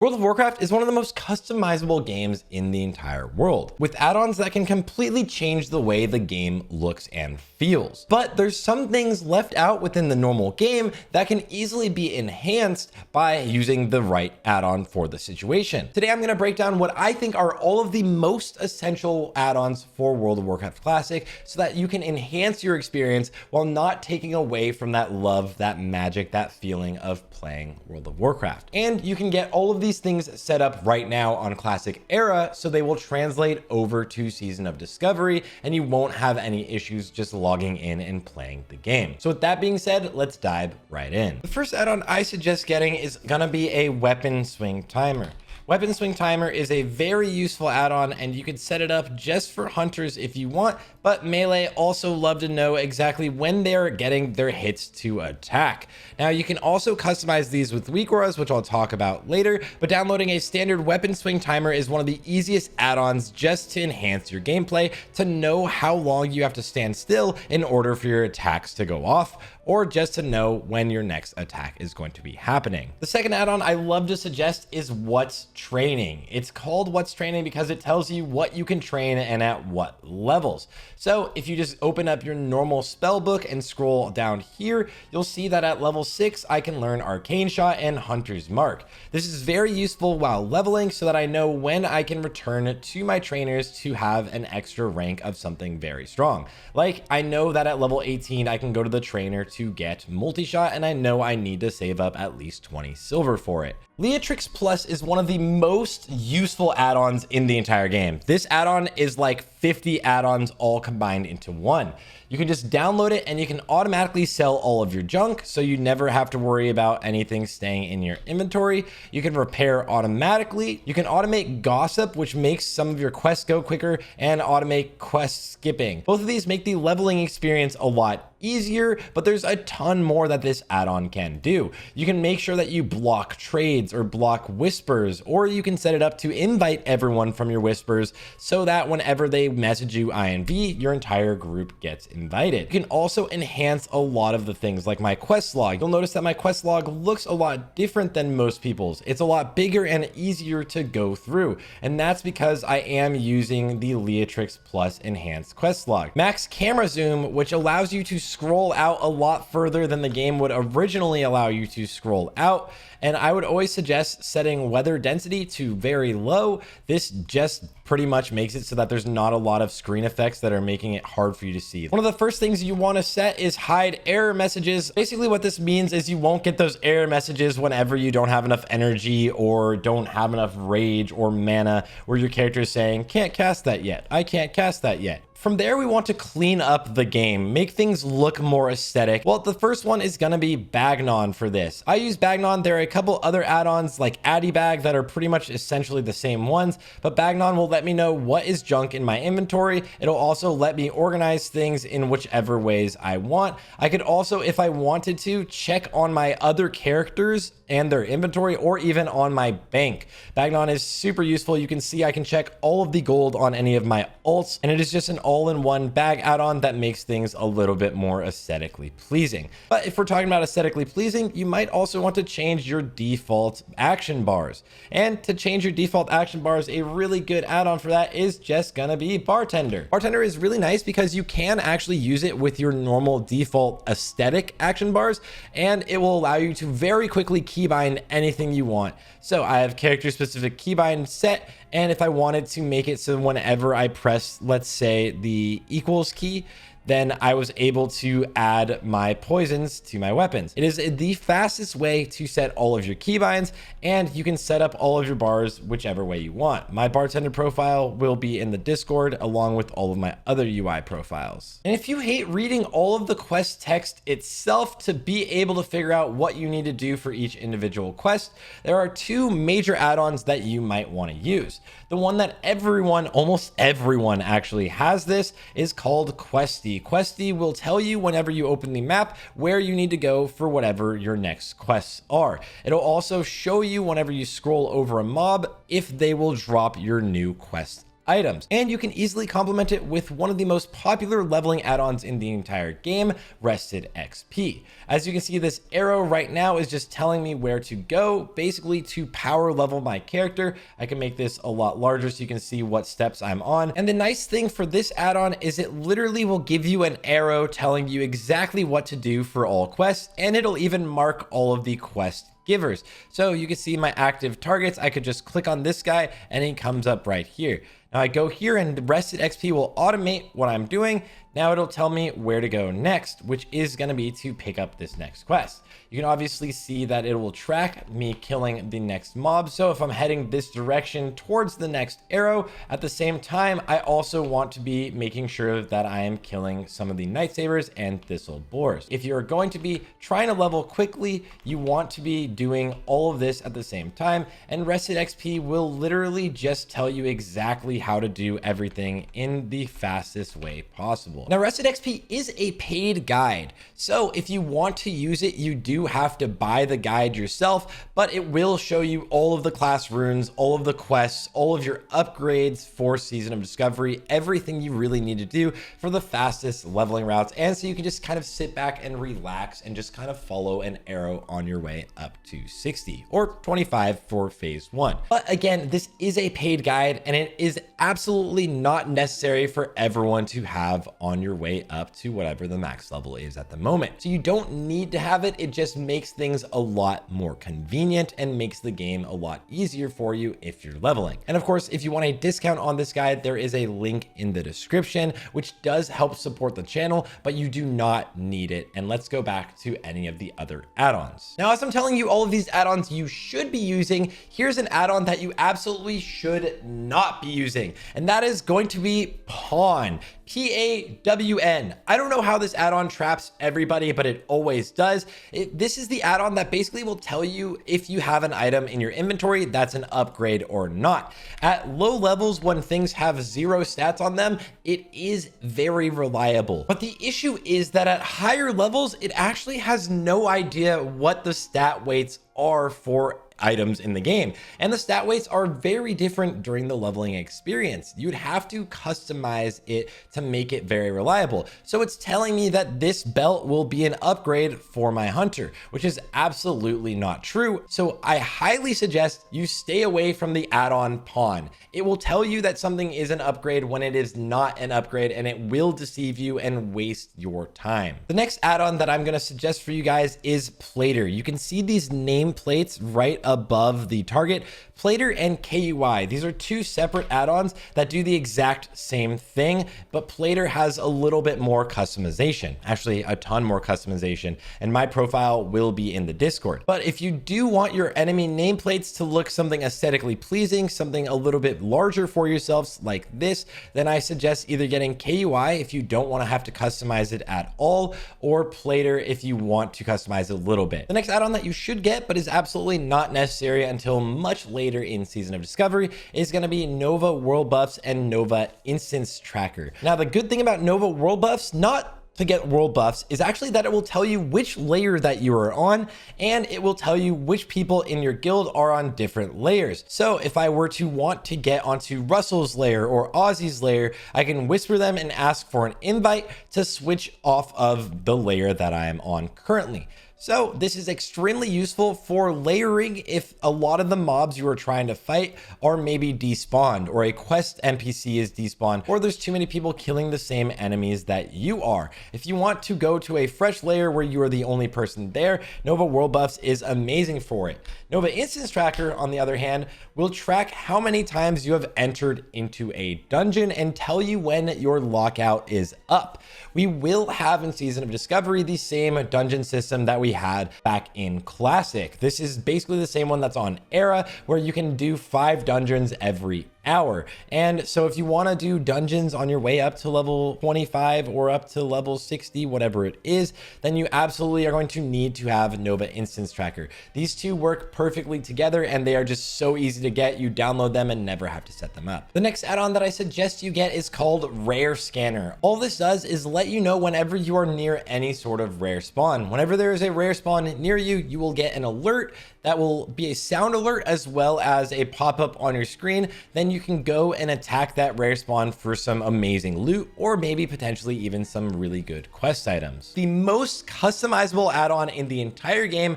World of Warcraft is one of the most customizable games in the entire world, with add-ons that can completely change the way the game looks and feels. But there's some things left out within the normal game that can easily be enhanced by using the right add-on for the situation. Today, I'm going to break down what I think are all of the most essential add-ons for World of Warcraft Classic so that you can enhance your experience while not taking away from that love, that magic, that feeling of playing World of Warcraft. And you can get all of these things set up right now on Classic Era, so they will translate over to Season of Discovery, and you won't have any issues just logging in and playing the game. So with that being said, let's dive right in. The first add-on I suggest getting is gonna be a weapon swing timer. Weapon Swing Timer is a very useful add-on, and you could set it up just for hunters if you want, but melee also love to know exactly when they're getting their hits to attack. Now, you can also customize these with weak auras, which I'll talk about later, but downloading a standard Weapon Swing Timer is one of the easiest add-ons just to enhance your gameplay, to know how long you have to stand still in order for your attacks to go off, or just to know when your next attack is going to be happening. The second add-on I love to suggest is What's Training. It's called What's Training because it tells you what you can train and at what levels. So if you just open up your normal spell book and scroll down here, you'll see that at level 6, I can learn Arcane Shot and Hunter's Mark. This is very useful while leveling so that I know when I can return to my trainers to have an extra rank of something very strong. Like, I know that at level 18, I can go to the trainer to get multi-shot, and I know I need to save up at least 20 silver for it. Leatrix Plus is one of the most useful add-ons in the entire game. This add-on is like 50 add-ons all combined into one. You can just download it and you can automatically sell all of your junk, so you never have to worry about anything staying in your inventory. You can repair automatically. You can automate gossip, which makes some of your quests go quicker, and automate quest skipping. Both of these make the leveling experience a lot easier, but there's a ton more that this add-on can do. You can make sure that you block trades or block whispers, or you can set it up to invite everyone from your whispers so that whenever they message you INV, your entire group gets invited. You can also enhance a lot of the things like my quest log. You'll notice that my quest log looks a lot different than most people's. It's a lot bigger and easier to go through, and that's because I am using the Leatrix Plus enhanced quest log. Max camera zoom, which allows you to scroll out a lot further than the game would originally allow you to scroll out. And I would always suggest setting weather density to very low. This just pretty much makes it so that there's not a lot of screen effects that are making it hard for you to see. One of the first things you want to set is hide error messages. Basically what this means is you won't get those error messages whenever you don't have enough energy or don't have enough rage or mana, where your character is saying, "Can't cast that yet. I can't cast that yet." From there, we want to clean up the game, make things look more aesthetic. Well, the first one is gonna be Bagnon for this. I use Bagnon. There are a couple other add-ons like Addibag that are pretty much essentially the same ones, but Bagnon will let me know what is junk in my inventory. It'll also let me organize things in whichever ways I want. I could also, if I wanted to, check on my other characters and their inventory, or even on my bank. Bagnon is super useful. You can see I can check all of the gold on any of my alts, and it is just an all-in-one bag add-on that makes things a little bit more aesthetically pleasing. But if we're talking about aesthetically pleasing, you might also want to change your default action bars. And to change your default action bars, a really good add-on for that is just gonna be Bartender. Bartender is really nice because you can actually use it with your normal default aesthetic action bars, and it will allow you to very quickly keybind anything you want. So I have character specific keybind set, and if I wanted to make it so whenever I press, let's say, the equals key, then I was able to add my poisons to my weapons. It is the fastest way to set all of your keybinds, and you can set up all of your bars whichever way you want. My Bartender profile will be in the Discord along with all of my other UI profiles. And if you hate reading all of the quest text itself to be able to figure out what you need to do for each individual quest, there are two major add-ons that you might want to use. The one that everyone, almost everyone actually has this, is called Questy. Questy will tell you whenever you open the map where you need to go for whatever your next quests are. It'll also show you whenever you scroll over a mob if they will drop your new quest items. And you can easily complement it with one of the most popular leveling add-ons in the entire game, Rested XP. As you can see, this arrow right now is just telling me where to go, basically to power level my character. I can make this a lot larger so you can see what steps I'm on. And the nice thing for this add-on is it literally will give you an arrow telling you exactly what to do for all quests, and it'll even mark all of the quest givers. So you can see my active targets. I could just click on this guy and he comes up right here. Now I go here and the Rested XP will automate what I'm doing. Now it'll tell me where to go next, which is going to be to pick up this next quest. You can obviously see that it will track me killing the next mob. So if I'm heading this direction towards the next arrow, at the same time, I also want to be making sure that I am killing some of the Night Sabers and Thistle Boars. If you're going to be trying to level quickly, you want to be doing all of this at the same time. And Rested XP will literally just tell you exactly how to do everything in the fastest way possible. Now, Rested XP is a paid guide. So if you want to use it, you do have to buy the guide yourself, but it will show you all of the class runes, all of the quests, all of your upgrades for Season of Discovery, everything you really need to do for the fastest leveling routes. And so you can just kind of sit back and relax and just kind of follow an arrow on your way up to 60 or 25 for phase 1. But again, this is a paid guide and it is absolutely not necessary for everyone to have on your way up to whatever the max level is at the moment. So you don't need to have it. It just makes things a lot more convenient and makes the game a lot easier for you if you're leveling. And of course, if you want a discount on this guide, there is a link in the description, which does help support the channel, but you do not need it. And let's go back to any of the other add-ons. Now, as I'm telling you all of these add-ons you should be using, here's an add-on that you absolutely should not be using. And that is going to be Pawn. P-A-W-N. I don't know how this add-on traps everybody, but it always does. This is the add-on that basically will tell you if you have an item in your inventory that's an upgrade or not. At low levels, when things have 0 stats on them, it is very reliable. But the issue is that at higher levels, it actually has no idea what the stat weights are for items in the game. And the stat weights are very different during the leveling experience. You'd have to customize it to make it very reliable. So it's telling me that this belt will be an upgrade for my hunter, which is absolutely not true. So I highly suggest you stay away from the add-on Pawn. It will tell you that something is an upgrade when it is not an upgrade, and it will deceive you and waste your time. The next add-on that I'm going to suggest for you guys is Plater. You can see these nameplates right above the target. Plater and KUI. These are two separate add-ons that do the exact same thing, but Plater has a little bit more customization, actually a ton more customization, and my profile will be in the Discord. But if you do want your enemy nameplates to look something aesthetically pleasing, something a little bit larger for yourselves like this, then I suggest either getting KUI if you don't want to have to customize it at all, or Plater if you want to customize it a little bit. The next add-on that you should get, but is absolutely not necessary until much later in Season of Discovery, is going to be Nova World Buffs and Nova Instance Tracker. Now, the good thing about Nova World Buffs, not to get world buffs, is actually that it will tell you which layer that you are on, and it will tell you which people in your guild are on different layers. So if I were to want to get onto Russell's layer or Ozzy's layer, I can whisper them and ask for an invite to switch off of the layer that I am on currently. So this is extremely useful for layering if a lot of the mobs you are trying to fight are maybe despawned, or a quest NPC is despawned, or there's too many people killing the same enemies that you are. If you want to go to a fresh layer where you are the only person there, Nova World Buffs is amazing for it. Nova Instance Tracker, on the other hand, will track how many times you have entered into a dungeon and tell you when your lockout is up. We will have in Season of Discovery the same dungeon system that we had back in Classic. This is basically the same one that's on Era, where you can do 5 dungeons every hour. And so if you want to do dungeons on your way up to level 25 or up to level 60, whatever it is, then you absolutely are going to need to have Nova Instance Tracker. These two work perfectly together and they are just so easy to get. You download them and never have to set them up. The next add-on that I suggest you get is called Rarescanner. All this does is let you know whenever you are near any sort of rare spawn. Whenever there is a rare spawn near you, you will get an alert that will be a sound alert as well as a pop-up on your screen. Then you can go and attack that rare spawn for some amazing loot, or maybe potentially even some really good quest items. The most customizable add-on in the entire game,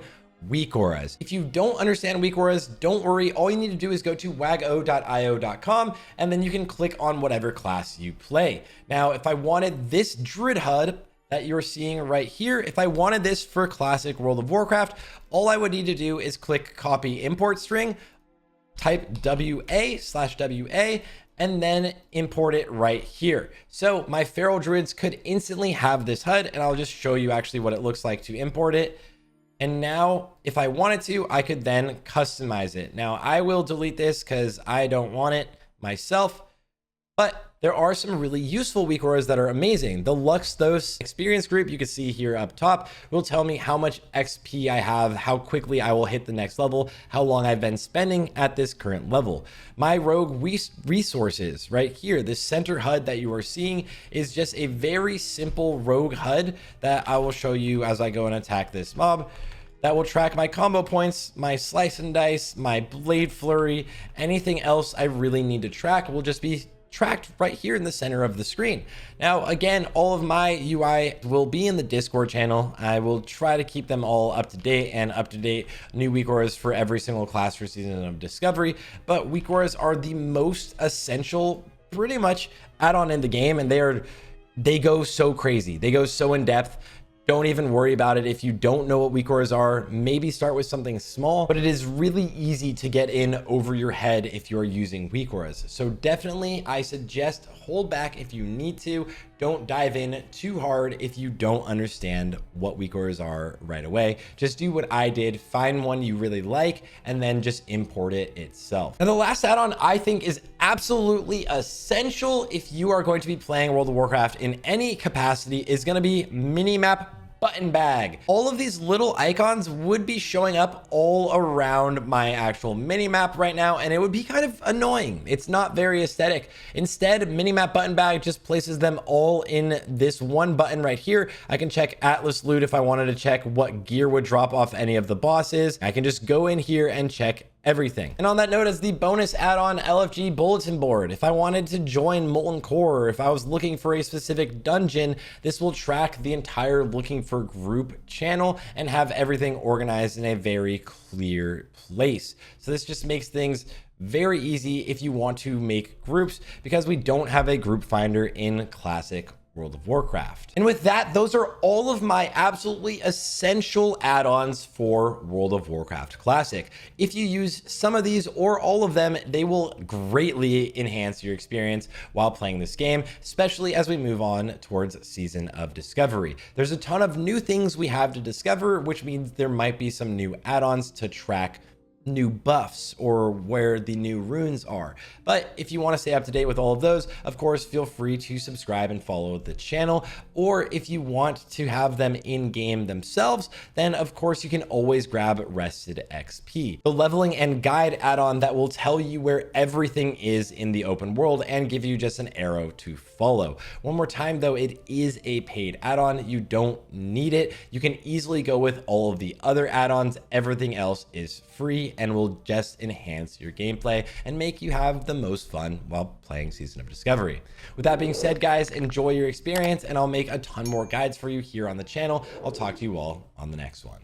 weak auras. If you don't understand weak auras, don't worry. All you need to do is go to wago.io.com and then you can click on whatever class you play. Now, if I wanted this Druid HUD that you're seeing right here, if I wanted this for classic World of Warcraft, all I would need to do is click copy import string, type WA/WA, and then import it right here. So my Feral Druids could instantly have this HUD, and I'll just show you actually what it looks like to import it. And now if I wanted to, I could then customize it. Now I will delete this because I don't want it myself, but there are some really useful weak auras that are amazing. The Luxthos experience group you can see here up top will tell me how much XP I have, how quickly I will hit the next level, how long I've been spending at this current level. My rogue resources right here, this center HUD that you are seeing is just a very simple rogue HUD that I will show you as I go and attack this mob. That will track my combo points, my slice and dice, my blade flurry, anything else I really need to track will just be tracked right here in the center of the screen. Now, again, all of my UI will be in the Discord channel. I will try to keep them all up to date and up to date new weak auras for every single class for Season of Discovery. But weak auras are the most essential, pretty much add-on in the game, and they go so crazy. They go so in depth. Don't even worry about it. If you don't know what weak auras are, maybe start with something small, but it is really easy to get in over your head if you're using weak auras. So definitely I suggest hold back if you need to. Don't dive in too hard if you don't understand what weak auras are right away. Just do what I did, find one you really like, and then just import it itself. And the last add-on I think is absolutely essential if you are going to be playing World of Warcraft in any capacity is going to be Minimap button bag. All of these little icons would be showing up all around my actual minimap right now, and it would be kind of annoying. It's not very aesthetic. Instead, Minimap button bag just places them all in this one button right here. I can check Atlas loot if I wanted to check what gear would drop off any of the bosses. I can just go in here and check everything. And on that note, as the bonus add-on LFG bulletin board, if I wanted to join Molten Core, or if I was looking for a specific dungeon, this will track the entire looking for group channel and have everything organized in a very clear place. So this just makes things very easy if you want to make groups, because we don't have a group finder in classic World of Warcraft. And with that, those are all of my absolutely essential add-ons for World of Warcraft Classic. If you use some of these or all of them, they will greatly enhance your experience while playing this game, especially as we move on towards Season of Discovery. There's a ton of new things we have to discover, which means there might be some new add-ons to track new buffs or where the new runes are. But if you want to stay up to date with all of those, of course, feel free to subscribe and follow the channel. Or if you want to have them in game themselves, then of course you can always grab Rested XP, the leveling and guide add-on that will tell you where everything is in the open world and give you just an arrow to follow. One more time though, it is a paid add-on. You don't need it. You can easily go with all of the other add-ons. Everything else is free and will just enhance your gameplay and make you have the most fun while playing Season of Discovery. With that being said, guys, enjoy your experience, and I'll make a ton more guides for you here on the channel. I'll talk to you all on the next one.